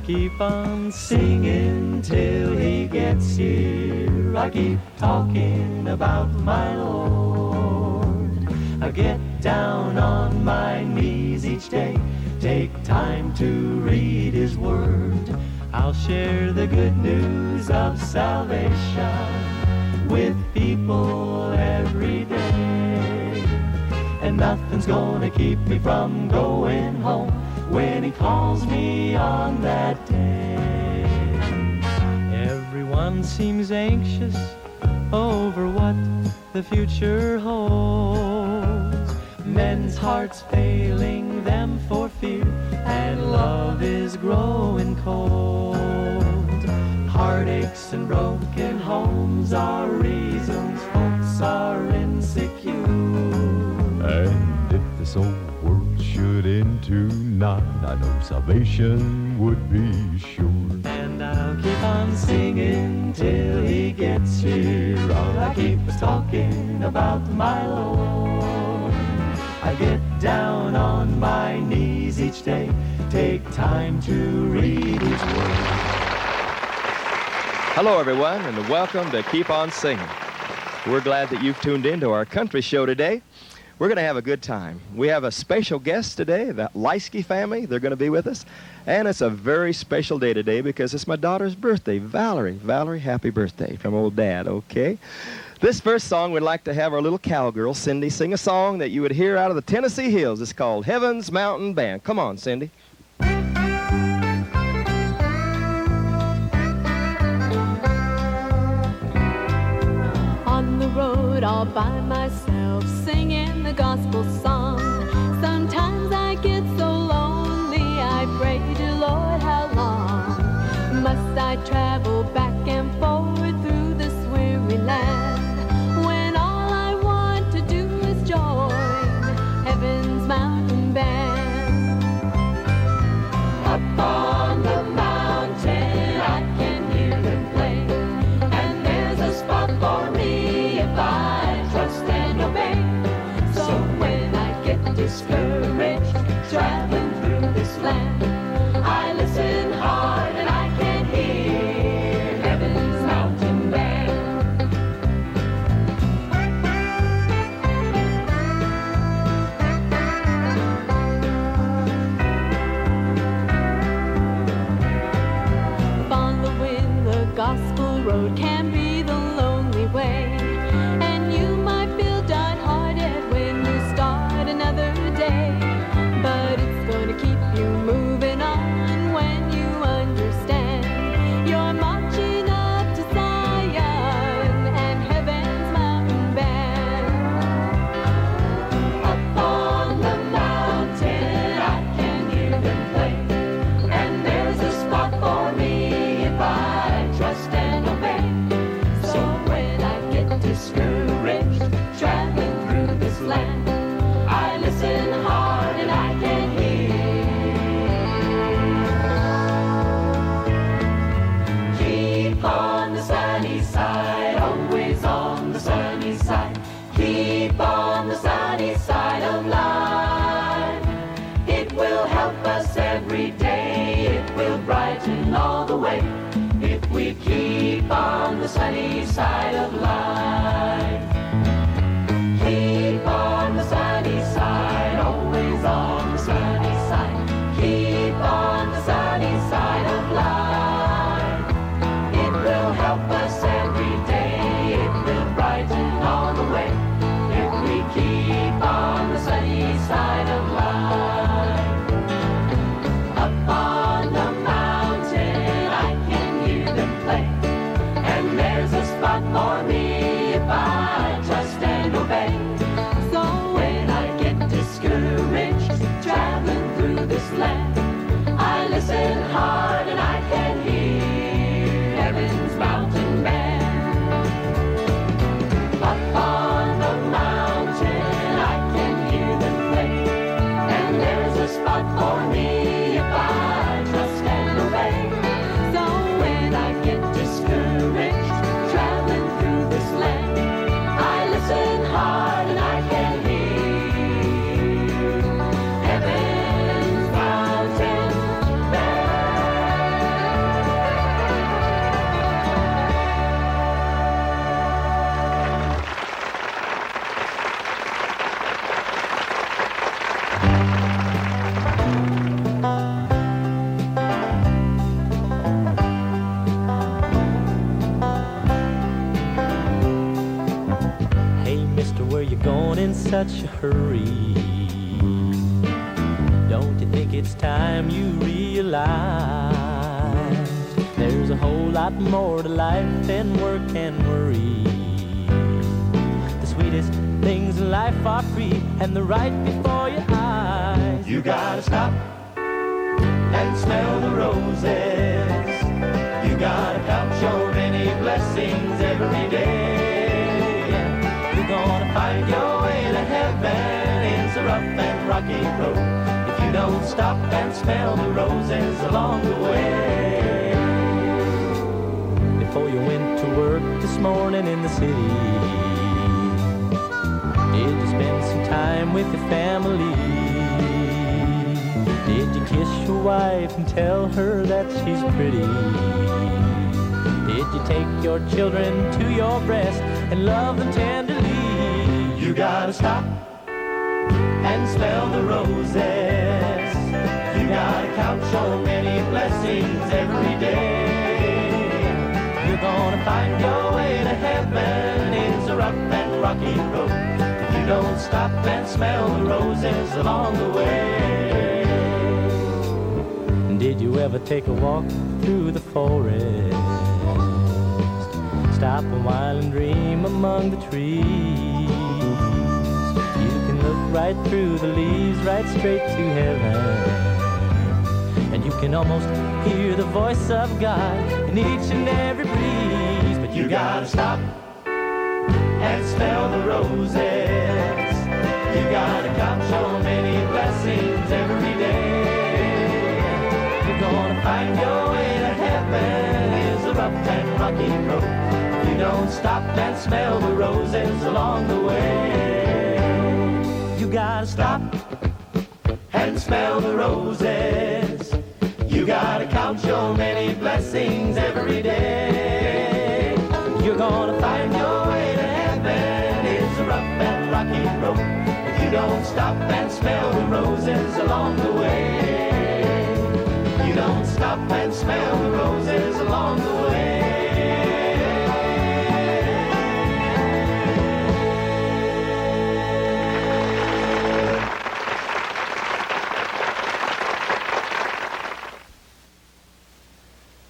keep on singing till he gets here. I keep talking about my Lord. I get down on my knees each day, take time to read his word. I'll share the good news of salvation with people every day. And nothing's gonna keep me from going home when he calls me on that day. Everyone seems anxious over what the future holds. Men's hearts failing them for fear, and love is growing cold. Heartaches and broken homes are reasons folks are insecure. And if this old world should end tonight, I know salvation would be sure. And I'll keep on singing till he gets here. I'll keep talking about my Lord. I get down on my knees each day, take time to read his word. Hello, everyone, and welcome to Keep On Singing. We're glad that you've tuned in to our country show today. We're going to have a good time. We have a special guest today, the Lieske family. They're going to be with us. And it's a very special day today because it's my daughter's birthday, Valerie. Valerie, happy birthday from old Dad, okay? This first song, we'd like to have our little cowgirl, Cindy, sing a song that you would hear out of the Tennessee Hills. It's called Heaven's Mountain Band. Come on, Cindy. On the road all by myself, singing the gospel song. Sometimes I get so lonely, I pray to Lord, how long must I travel back and forward through this weary land, when all I want to do is join heaven's mountain band. Up on the mountain I can hear them play, and there's a spot for me if I trust and obey. So when I get discouraged traveling through this land, I listen hard and I can hear heaven's mountain band. Following the gospel road can be the lonely way, and you might feel downhearted when you start another day. But it's going to keep you moving on when you understand you're marching up to Zion and heaven's mountain band. Up on the mountain I can hear them play, and there's a spot for me if I trust and obey. So when I get discouraged traveling through this land, I listen hard and I can hear. Keep on the sunny side, always on the sunny side. Keep on the sunny side of life. It will help us every day, it will brighten all the way, if we keep on the sunny side of life. Keep on the sunny side, always on the sunny side. Keep on the sunny side of life. It will help us every day, it will brighten all the way, if we keep on the sunny side of life. Up on the mountain I can hear them play, and there's a spot for me if I such a hurry? Don't you think it's time you realize there's a whole lot more to life than work and worry? The sweetest things in life are free, and they're right before your eyes. You gotta stop and smell the roses. You gotta count your many blessings every day. You're gonna find your way to heaven. It's a rough and rocky road if you don't stop and smell the roses along the way. Before you went to work this morning in the city, did you spend some time with your family? Did you kiss your wife and tell her that she's pretty? Did you take your children to your breast and love them tenderly? You gotta stop and smell the roses. You gotta count your many blessings every day. You're gonna find your way to heaven. It's a rough and rocky road if you don't stop and smell the roses along the way. Did you ever take a walk through the forest? Stop a while and dream among the trees. You can look right through the leaves, right straight to heaven. And you can almost hear the voice of God in each and every breeze. But you gotta stop and smell the roses. You gotta count your many blessings every day. You're gonna find your way to heaven. It's a rough and rocky road if you don't stop and smell the roses along the way. You gotta stop and smell the roses. You gotta count your many blessings every day. You're gonna find your way to heaven. It's a rough and rocky road if you don't stop and smell the roses along the way. You don't stop and smell the roses along the way.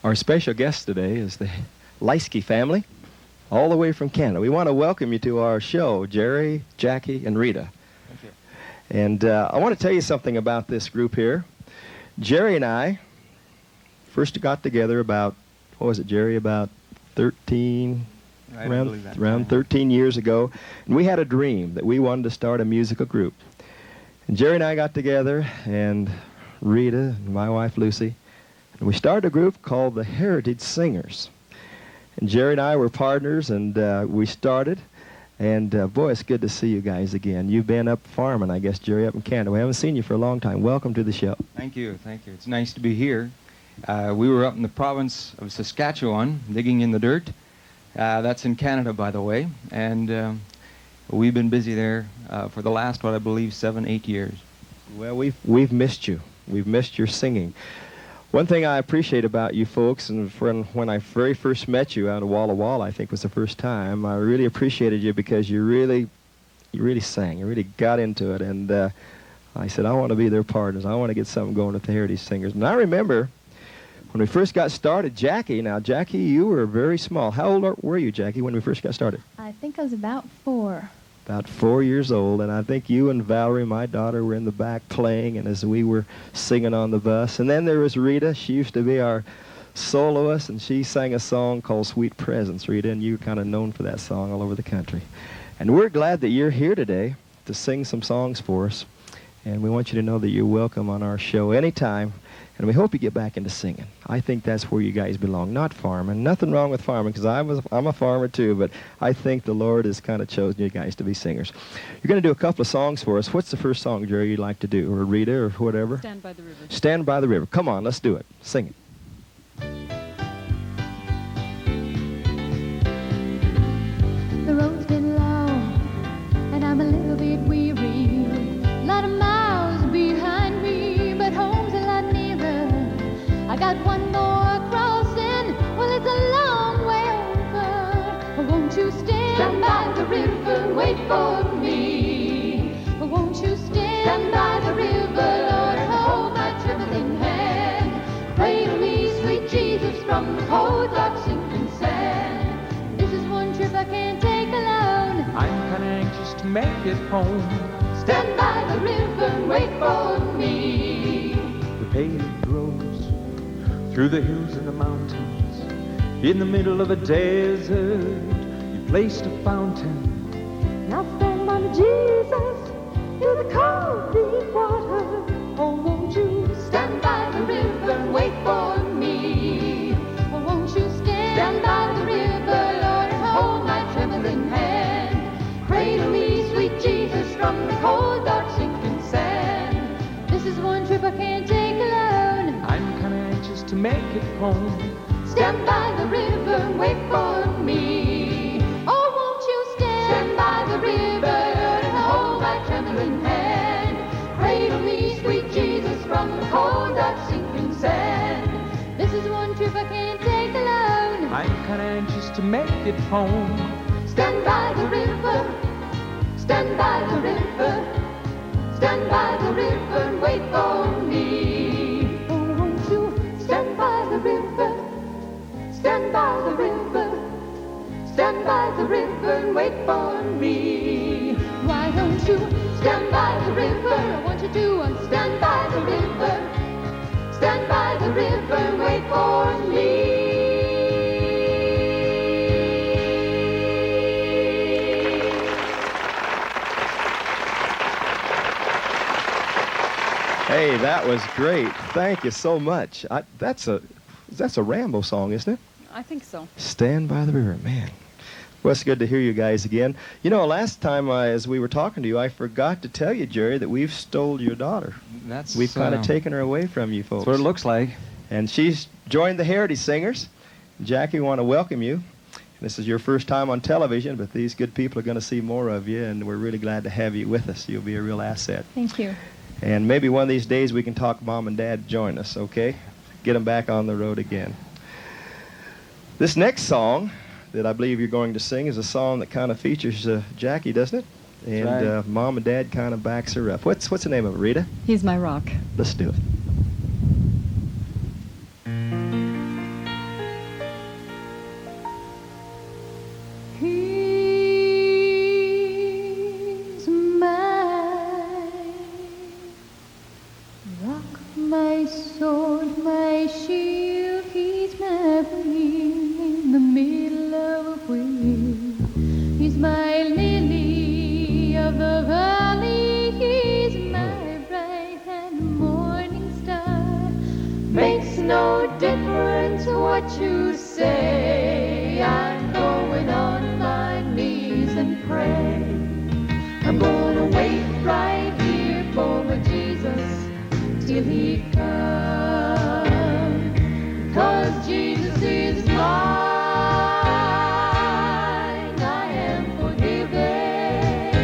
Our special guest today is the Lieske family, all the way from Canada. We want to welcome you to our show, Jerry, Jackie, and Rita. Thank you. And I want to tell you something about this group here. Jerry and I first got together about, what was it, Jerry, about 13, around 13 years ago. And we had a dream that we wanted to start a musical group. And Jerry and I got together, and Rita, and my wife Lucy, and we started a group called the Heritage Singers. And Jerry and I were partners, and we started. And boy, it's good to see you guys again. You've been up farming, I guess, Jerry, up in Canada. We haven't seen you for a long time. Welcome to the show. Thank you, thank you. It's nice to be here. We were up in the province of Saskatchewan, digging in the dirt. That's in Canada, by the way. And we've been busy there for the last, what I believe, 7-8 years. Well, we've missed you. We've missed your singing. One thing I appreciate about you folks, and when I very first met you out of Walla Walla, I think was the first time, I really appreciated you because you really sang. You really got into it. And I said, I want to be their partners. I want to get something going with the Heritage Singers. And I remember when we first got started, Jackie, you were very small. How old were you, Jackie, when we first got started? I think I was about 4. About 4 years old, and I think you and Valerie, my daughter, were in the back playing, and as we were singing on the bus. And then there was Rita. She used to be our soloist, and she sang a song called Sweet Presence, Rita, and you were kind of known for that song all over the country. And we're glad that you're here today to sing some songs for us, and we want you to know that you're welcome on our show anytime, and we hope you get back into singing. I think that's where you guys belong, not farming. Nothing wrong with farming, because I'm a farmer too, but I think the Lord has kind of chosen you guys to be singers. You're going to do a couple of songs for us. What's the first song, Jerry, you'd like to do, or Rita, or whatever? Stand by the River. Stand by the River. Come on, let's do it. Sing it. The road's been long, and I'm a little bit weary. A lot of miles behind me, but home's a lot nearer. I got one more crossing, well, it's a long way over. Won't you stand by the river, wait for me? from the cold, dark, sinking sand. This is one trip I can't take alone. I'm kinda anxious to make it home. Stand by the river and wait for me. The paved roads through the hills and the mountains. In the middle of a desert, you placed a fountain. Now stand by me, Jesus, through the cold, deep water. Oh, won't you stand by the river and wait for me? Oh, won't you stand by the river, Lord, and hold my trembling hand? Cradle me, sweet Jesus, from the cold, dark, sinking sand. This is one trip I can't take alone. I'm kinda anxious to make it home. Stand by the river and wait for me. Oh, won't you stand by the river, Lord, and hold my trembling hand? Cradle me, sweet Jesus, from the cold, dark, sinking sand. This is one trip I can't take alone. I'm kinda anxious to make it home. Stand by the river, stand by the river, stand by the river and wait for me. Oh, won't you stand by the river, stand by the river, stand by the river and wait for me. Why don't you stand by the river? I want you to stand by the river, stand by the river and wait for me. Hey, that was great. Thank you so much. That's a Rambo song, isn't it? I think so. Stand by the river, man. Well, it's good to hear you guys again. You know, last time as we were talking to you, I forgot to tell you, Jerry, that we've stole your daughter. We've kind of taken her away from you folks. That's what it looks like. And she's joined the Heritage Singers. Jackie, we want to welcome you. This is your first time on television, but these good people are going to see more of you, and we're really glad to have you with us. You'll be a real asset. Thank you. And maybe one of these days we can talk Mom and Dad to join us, okay? Get them back on the road again. This next song that I believe you're going to sing is a song that kind of features Jackie, doesn't it? And right. Mom and Dad kind of backs her up. What's the name of it, Rita? He's my rock. Let's do it. He's my rock, my sword, my shield. He's my wheel in the middle of a wheel. He's my lily of the valley. He's my bright and morning star. Makes no difference what you say. I'm going on my knees and pray. I'm gonna wait right here for my Jesus till he comes. 'Cause Jesus is mine. I am forgiven.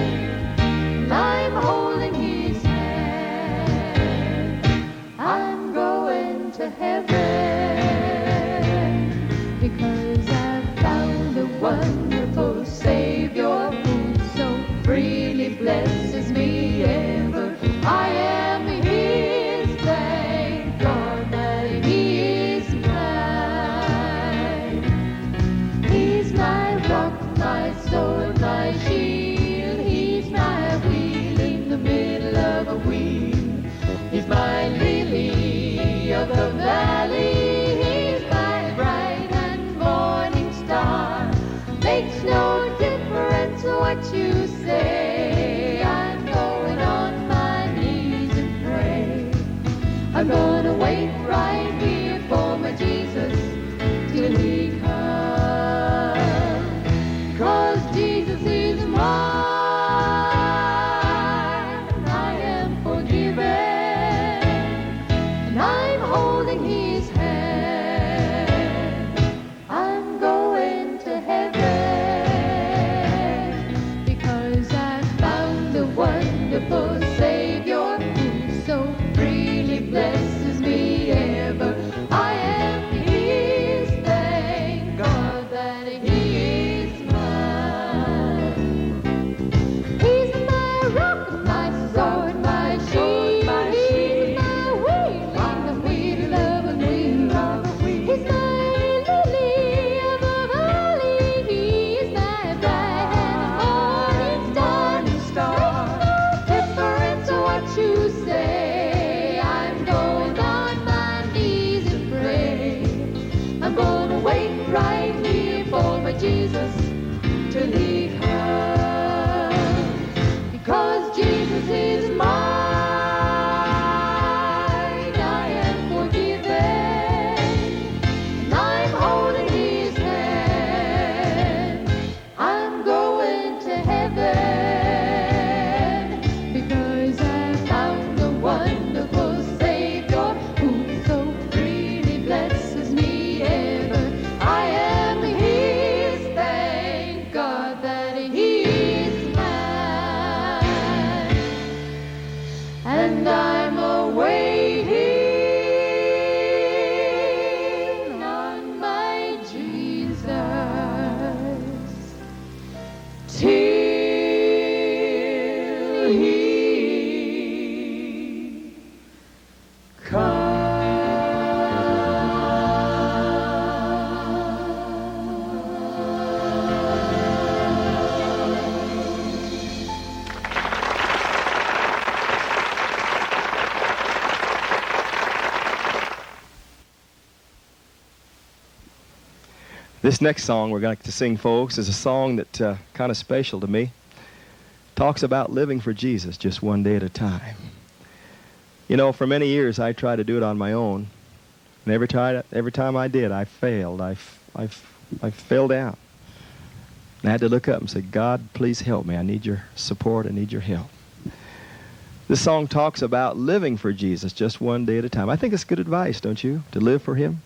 I'm holding his hand. I'm going to heaven because I found a wonderful Savior who so freely blesses me ever. I am his band. I'm gonna wait right here for my Jesus till he comes. Because Jesus is mine. This next song we're going to sing, folks, is a song that kind of special to me. Talks about living for Jesus just one day at a time. You know, for many years I tried to do it on my own, and every time I did, I failed. I fell down. And I had to look up and say, God, please help me. I need your support. I need your help. This song talks about living for Jesus just one day at a time. I think it's good advice, don't you? To live for him,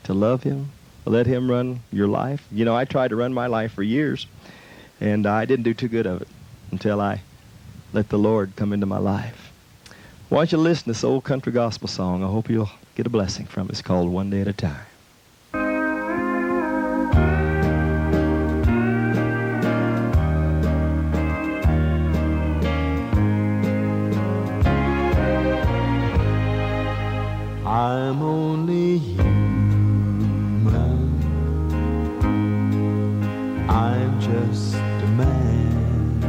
to love him, let him run your life. You know, I tried to run my life for years, and I didn't do too good of it until I let the Lord come into my life. Why don't you listen to this old country gospel song? I hope you'll get a blessing from it. It's called One Day at a Time. I'm only human. I'm just a man.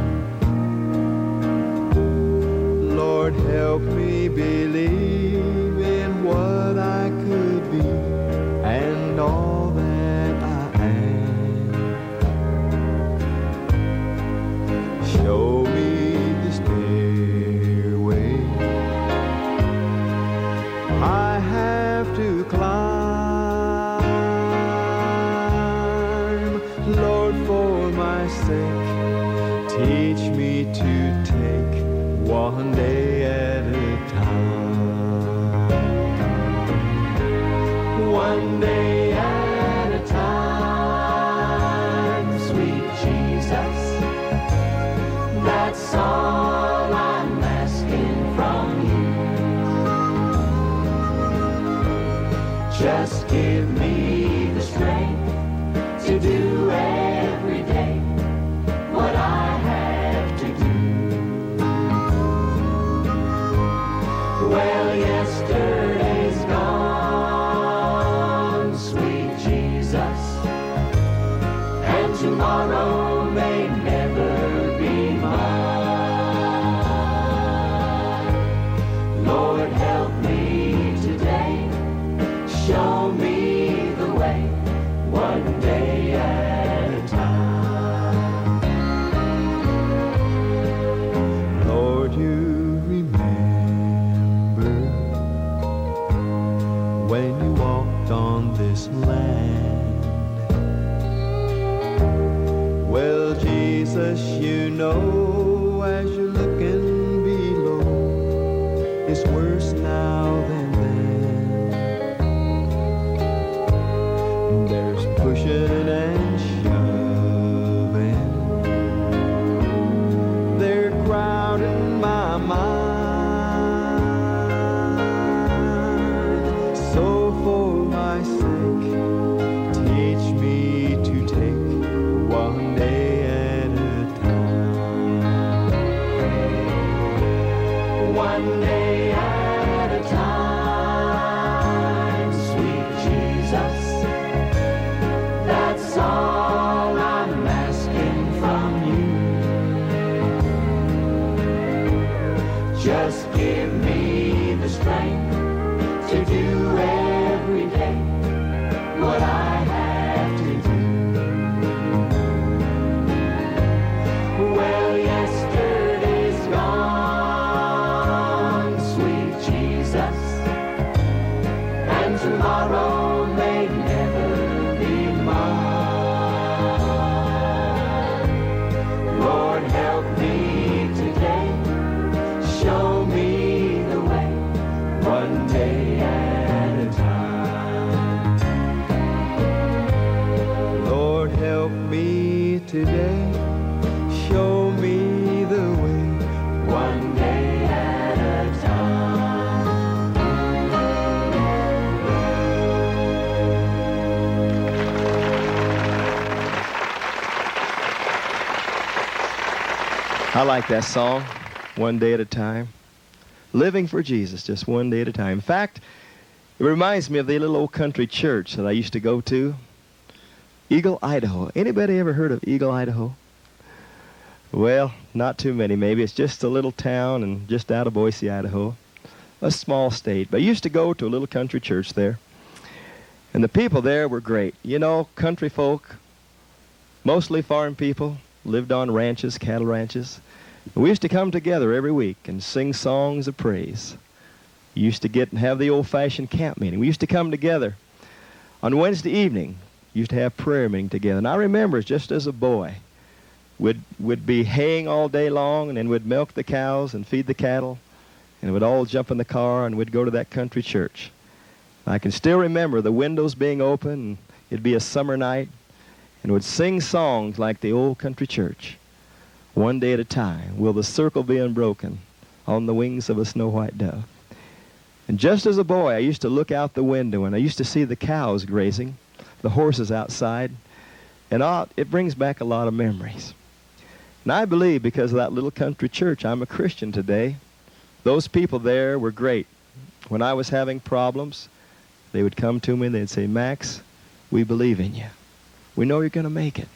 Lord, help me believe in what I could be and all that I am. Show me the stairway I have to climb. Lord, for my sake, teach me to take one day at a time. One day at a time, sweet Jesus. That's all I'm asking from you. Just give me the strength to do every day what I have to do. Well, yesterday's gone, sweet Jesus, and tomorrow may never be mine. Lord, help me today, show me the way, one day at a time. Lord, you remember when you walked on this land. Well, Jesus, you know, as you're looking below, it's worse now than then. There's pushing and shoving, they're crowding my mind. So for my sake, teach me to take one day at a time. One day at a time, sweet Jesus. That's all I like that song, One Day at a Time. Living for Jesus, just one day at a time. In fact, it reminds me of the little old country church that I used to go to, Eagle, Idaho. Anybody ever heard of Eagle, Idaho? Well, not too many maybe. It's just a little town and just out of Boise, Idaho. A small state. But I used to go to a little country church there. And the people there were great. You know, country folk, mostly farm people, lived on ranches, cattle ranches. We used to come together every week and sing songs of praise. We used to get and have the old-fashioned camp meeting. We used to come together on Wednesday evening. Used to have prayer meeting together. And I remember just as a boy, we'd be haying all day long, and then we'd milk the cows and feed the cattle, and we'd all jump in the car and we'd go to that country church. I can still remember the windows being open, and it'd be a summer night, and we'd sing songs like the old country church. One day at a time, will the circle be unbroken on the wings of a snow-white dove. And just as a boy, I used to look out the window, and I used to see the cows grazing, the horses outside, and it brings back a lot of memories. And I believe because of that little country church, I'm a Christian today. Those people there were great. When I was having problems, they would come to me and they'd say, Max, we believe in you. We know you're going to make it.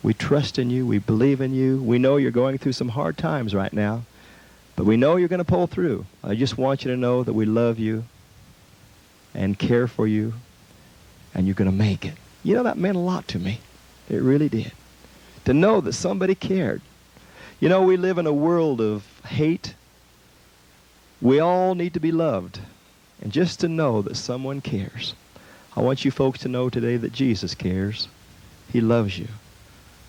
We trust in you. We believe in you. We know you're going through some hard times right now, but we know you're going to pull through. I just want you to know that we love you and care for you, and you're going to make it. You know, that meant a lot to me. It really did. To know that somebody cared. You know, we live in a world of hate. We all need to be loved. And just to know that someone cares. I want you folks to know today that Jesus cares. He loves you.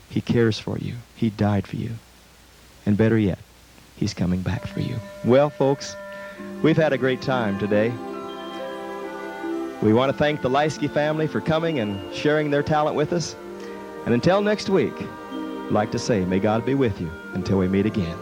He cares for you. He died for you. And better yet, he's coming back for you. Well, folks, we've had a great time today. We want to thank the Lieske family for coming and sharing their talent with us. And until next week, I'd like to say, may God be with you until we meet again.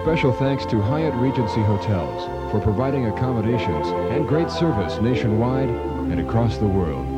Special thanks to Hyatt Regency Hotels for providing accommodations and great service nationwide and across the world.